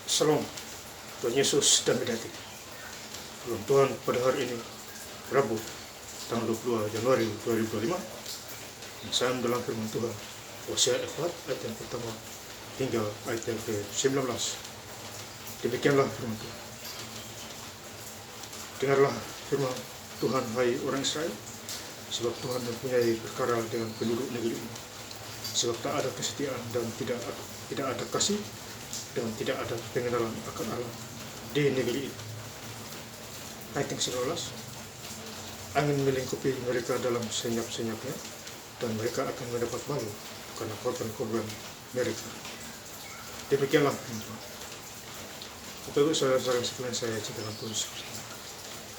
Shalom, Tuhan Yesus dan Bidati. Firman Tuhan pada hari ini, Rabu, tanggal 22 Januari 2025. Saya dalam firman Tuhan, Hosea 4 ayat yang pertama hingga ayat yang ke-19. Demikianlah firman Tuhan. Dengarlah firman Tuhan, hai orang Israel, sebab Tuhan mempunyai perkara dengan penduduk negeri ini. Sebab tak ada kesetiaan dan tidak ada kasih, dan tidak ada pengenalan akan Allah di negeri ini. Ayat yang 19, angin melingkupi mereka dalam senyap-senyapnya, dan mereka akan mendapat malu karena korban-korban mereka. Demikianlah Tuhan. Bapak Ibu saudara-saudara sekalian, saya cintakan Tuhan Yesus.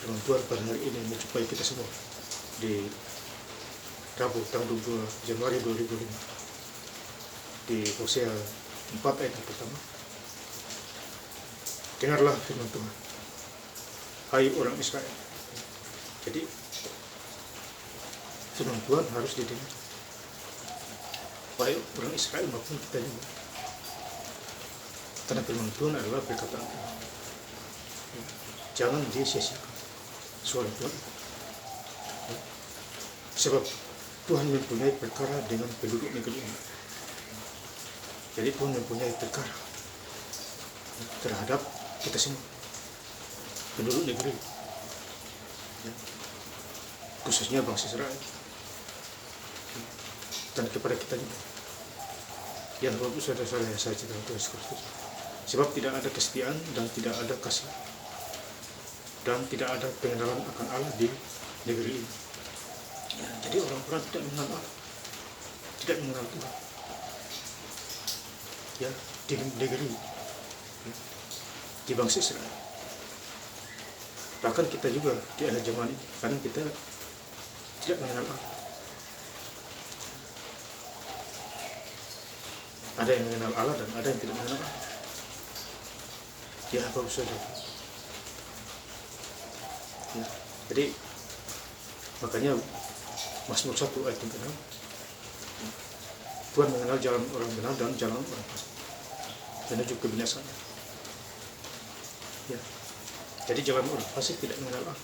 Firman Tuhan pada hari ini menjumpai kita semua di Rabu tanggal 22 Januari 2005 di Hosea 4 ayat yang pertama. Dengarlah firman Tuhan, hai orang Israel. Jadi firman Tuhan harus didengar, baik orang Israel maupun kita juga, karena firman Tuhan adalah perkataan Tuhan. Jangan disia-siakan suara Tuhan, sebab Tuhan mempunyai perkara dengan penduduk negeri ini. Jadi Tuhan mempunyai perkara terhadap kita semua, penduduk negeri, khususnya bangsa Israel, dan kepada kita juga. Ya Bapak saudara-saudara yang saya cintai Tuhan Yesus Kristus. Sebab tidak ada kesetiaan dan tidak ada kasih, dan tidak ada pengenalan akan Allah di negeri ini. Ya, jadi orang-orang tidak mengenal Allah, tidak mengenal Tuhan. Ya, di negeri, di bangsa Israel. Bahkan kita juga di akhir zaman ini, karena kita tidak mengenal Allah. Ada yang mengenal Allah dan ada yang tidak mengenal Allah. Ya, Bapak Saudara. Ya, jadi makanya Mazmur 1 ayat yang ke-6, Tuhan mengenal jalan orang benar dan jalan orang fasik menuju kebinasaan. Ya, jadi jalan orang fasik tidak mengenal Allah.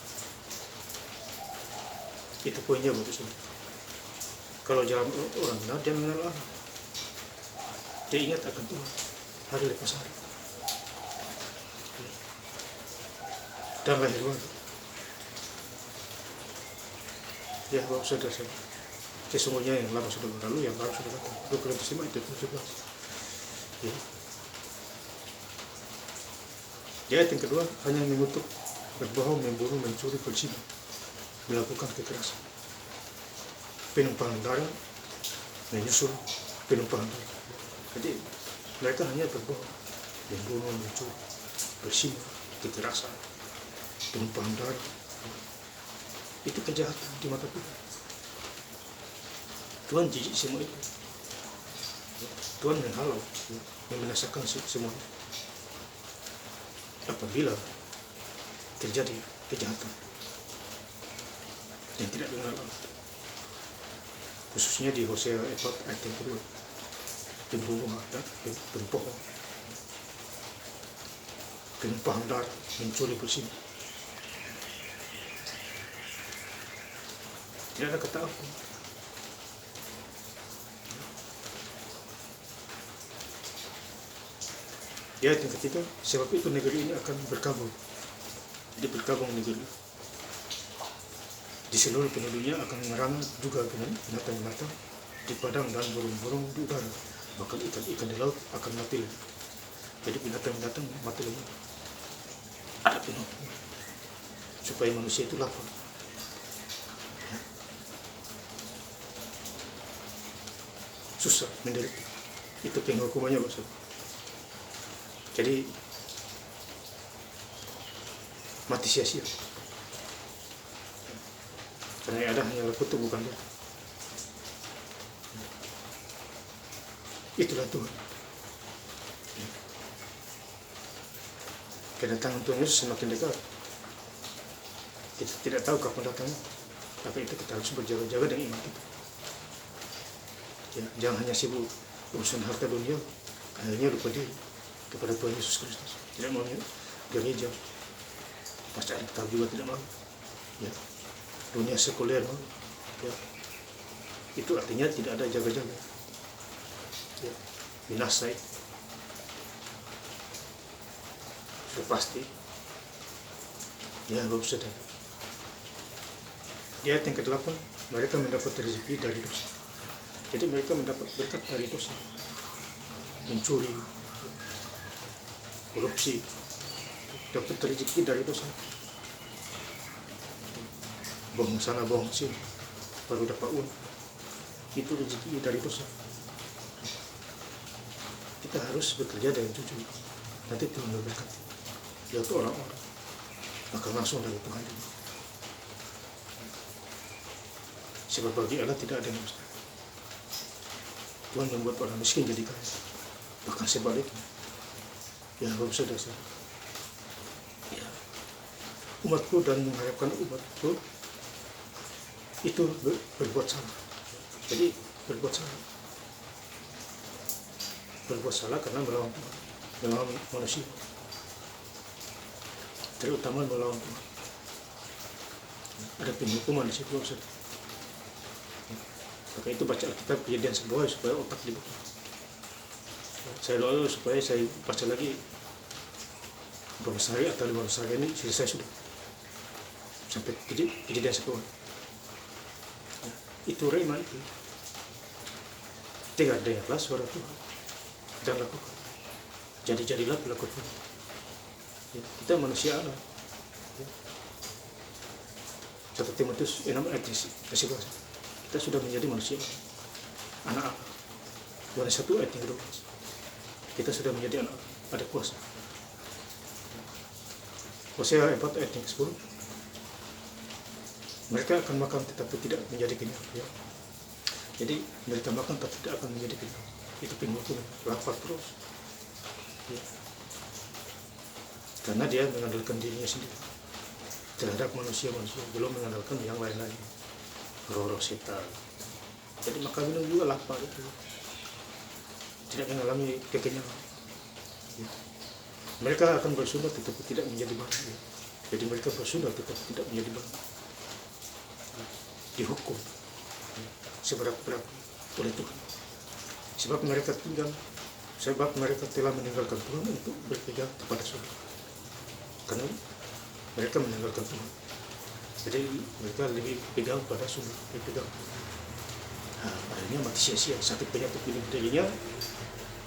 Itu poinnya Bapak Saudara. Kalau jalan orang benar, dia mengenal Allah. Dia ingat akan Tuhan hari lepas hari. Dan lahir baru. Ya Bapak Saudara, sesungguhnya yang lama sudah berlalu, yang baru sudah datang. 2 Korintus 5 ayat 17. Ya. Di ayat yang kedua, hanya mengutuk, berbohong, membunuh, mencuri, berzina, melakukan kekerasan, penumpahan darah, menyusul penumpahan darah. Jadi mereka hanya berbohong, membunuh, mencuri, berzina, kekerasan, penumpahan darah. Itu kejahatan di mata Tuhan. Tuhan jijik semua itu. Tuhan menghalau, membinasakan semuanya apabila terjadi kejahatan yang tidak mengenal Allah. Khususnya di Hosea 4 ayat yang kedua, pembunuhan dan pembohong, penumpahan darah, mencuri, berzina. Tidak ada kata ampun. Ya, yang ketiga, sebab itu negeri ini akan berkabung. Jadi berkabung negeri. Di seluruh penduduknya akan merana juga dengan binatang-binatang di padang dan burung-burung di udara. Bahkan ikan-ikan di laut akan mati. Jadi binatang-binatang mati lagi. Ada penuh. Supaya manusia itu lapar. Susah, menderita. Itu penghukumannya Bapak. Jadi mati sia-sia. Karena yang ada hanyalah kutuk, bukan Tuhan. Itulah Tuhan. Kedatangan Tuhan Yesus semakin dekat. Kita tidak tahu kapan datangnya, tapi itu kita harus berjaga-jaga dengan iman kita. Ya, jangan hanya sibuk urusan harta dunia, akhirnya lupa diri. kepada Tuhan Yesus Kristus, tidak mau gereja, pasca Alkitab juga tidak mau, ya. Dunia sekuler mau, ya. Itu artinya tidak ada jaga-jaga, ya. Binasa itu sudah pasti, ya. Bapak Saudara, di ayat yang ke-8, mereka mendapat rezeki dari dosa. Jadi mereka mendapat berkat dari dosa, mencuri, korupsi, dapat rezeki dari dosa, bohong sana bohong sini baru dapat uang, itu rezeki dari dosa. Kita harus bekerja dengan jujur, nanti Tuhan memberkati, yaitu orang-orang akan langsung dari Tuhan juga. Sebab bagi Allah tidak ada yang mustahil. Tuhan membuat orang miskin jadi kaya, bahkan sebaliknya. Ya, Bapak Saudara, ya, umatku dan mengharapkan umatku itu berbuat salah. Jadi berbuat salah karena melawan Tuhan, melawan manusia, terutama melawan Tuhan. Ada penghukuman di situ, Bapak Saudara. Maka itu baca Alkitab Kejadian supaya otak dibuka. Saya doa supaya saya baca lagi beberapa hari atau 15 hari ini selesai sudah sampai Kejadian 10. Itu rema itu. Tidak ada yang suara Tuhan dan lakukan. Jadilah pelaku Tuhan. Ya, kita manusia Allah. Ya. 1 Timotius 6 ayat 11. Kita sudah menjadi manusia, anak Allah. Yohanes 1 ayat 12. Kita sudah menjadi anak Allah, ada kuasa. Hosea 4 ayat 10. Mereka akan makan tetapi tidak menjadi kenyang. Ya. Jadi mereka makan tapi tidak akan menjadi kenyang. Itu penghukuman, lapar terus. Ya. Karena dia mengandalkan dirinya sendiri terhadap manusia, belum mengandalkan yang lain-lain. Roh setan. Jadi maka minum juga lapar itu, tidak mengalami kekenyangan. Ya. Mereka akan bersunnah tetapi tidak menjadi barang. Ya. Jadi mereka bersunnah tetapi tidak menjadi barang. Ya. Dihukum, ya, seberat-berat oleh Tuhan. Sebab mereka telah meninggalkan Tuhan untuk berpegang kepada surga. Karena mereka meninggalkan Tuhan. Jadi mereka lebih pegang pada sumber, berpegang. Nah, akhirnya mati sia-sia. Sakit penyakit pilih dirinya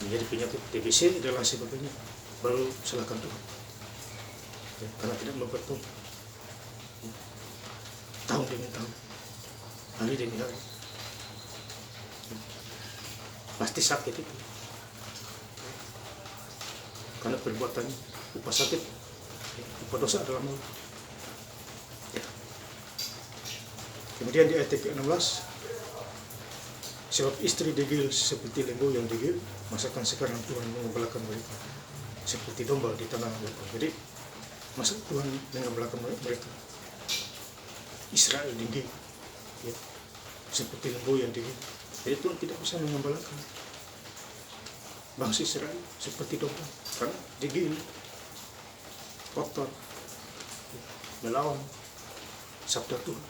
menjadi penyakit TBC dan lain sebagainya. Baru salahkan Tuhan. Ya, karena tidak mempertumbuh. Ya. Tahun demi tahun, hari demi hari. Ya. Pasti sakit itu. Karena perbuatannya, upah sakit, ya, upah dosa adalah maut. Kemudian di ayat 16, sebab istri degil seperti lembu yang degil, masakan sekarang Tuhan mengembalakan mereka seperti domba di tanah lapang. Jadi masa Tuhan mengembalakan mereka, Israel degil, ya, seperti lembu yang degil. Jadi Tuhan tidak bisa mengembalakan bangsa Israel seperti domba karena degil, kotor, melawan sabda Tuhan,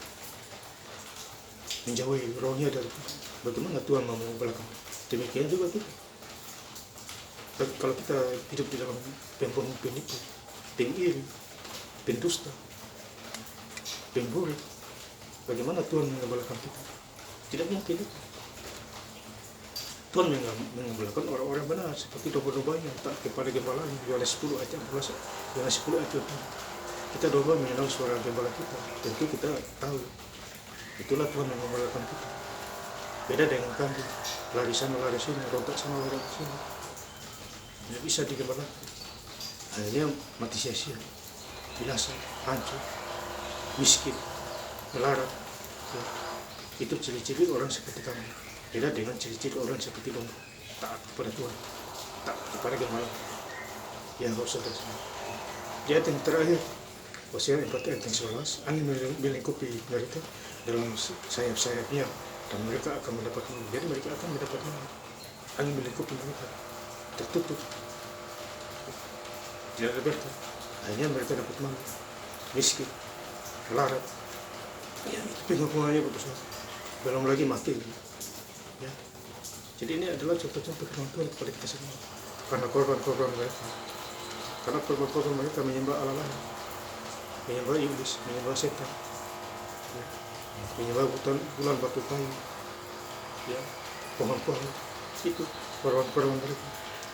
menjauhi rohnya dari Tuhan. Bagaimana Tuhan mau mengembalakan? Demikian juga kita. Kalau kita hidup di dalam penipu, pengiri, pendusta, pemburi, bagaimana Tuhan mengembalakan kita? Tidak mungkin itu. Tuhan mengembalakan orang-orang benar seperti domba-dombanya tak kepada gembalanya. Yohanes 10 ayat 11, Yohanes 10 ayat 12. Kita domba mengenal suara gembala kita, tentu kita tahu. Itulah Tuhan yang mengembalakan kita. Beda dengan kambing, lari sana lari sini, rontak sana lari sini, tidak bisa digembalakan. Akhirnya mati sia-sia, binasa, hancur, miskin, melarat. Ya. Itu ciri-ciri orang seperti kambing. Beda dengan ciri-ciri orang seperti domba, taat kepada Tuhan, taat kepada gembala. Ya, saudara. Di ayat yang terakhir, Hosea 4 ayat 11, angin melingkupi mereka dalam sayap-sayapnya dan mereka akan mendapatkan. Jadi mereka akan mendapatkan angin melingkupi mereka, tertutup tidak ada berkat. Akhirnya mereka dapat malu, miskin, melarat. Ya, itu pengakuannya Bapak Saudara. Belum lagi mati. Ya. Jadi ini adalah contoh-contoh firman Tuhan kepada kita semua. Karena korban-korban mereka, karena korban-korban mereka menyembah Allah lain, menyembah iblis, menyembah setan, ya. Menyembah bulan batu kayu, ya, pohon-pohon. Itu korban-korban mereka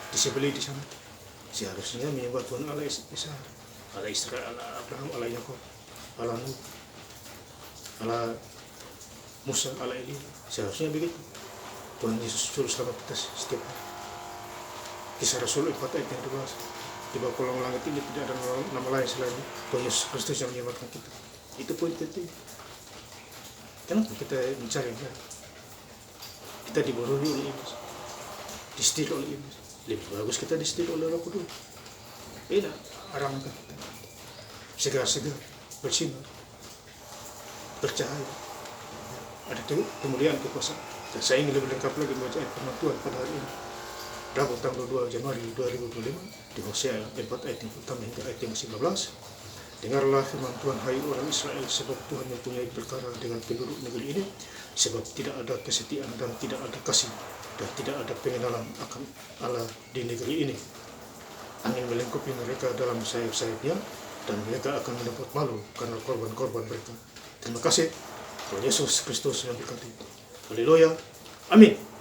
disembelih di sana. Seharusnya menyembah Tuhan Allah Isa, Allah Israel, Allah Abraham, Allah Yakub, Allah Nuh, Allah Musa, Allah Elia. Seharusnya begitu. Tuhan Yesus suruh selamat kita setiap hari. Kisah Rasul 4 ayat yang 12. Di bawah kolong langit ini tidak ada nama lain selain Tuhan Yesus Kristus yang menyelamatkan kita. Itu poin penting. Kenapa kita mencari dia? Kita dibodohi oleh iblis, disetir oleh iblis. Lebih bagus kita disetir oleh Roh Kudus. Ini arahkan kita. Segar-segar, bersinar, bercahaya. Ada kemuliaan kekuasaan. Dan saya ingin lebih lengkap lagi membaca ayat firman Tuhan pada hari ini. Rabu tanggal 2 Januari 2025 di Hosea 4 ayat yang pertama hingga ayat yang 19. Dengarlah firman Tuhan, hai orang Israel, sebab Tuhan mempunyai perkara dengan penduduk negeri ini, sebab tidak ada kesetiaan dan tidak ada kasih dan tidak ada pengenalan akan Allah di negeri ini. Angin melingkupi mereka dalam sayap-sayapnya dan mereka akan mendapat malu karena korban-korban mereka. Terima kasih. Tuhan Yesus Kristus yang berkati. Haleluya. Amin.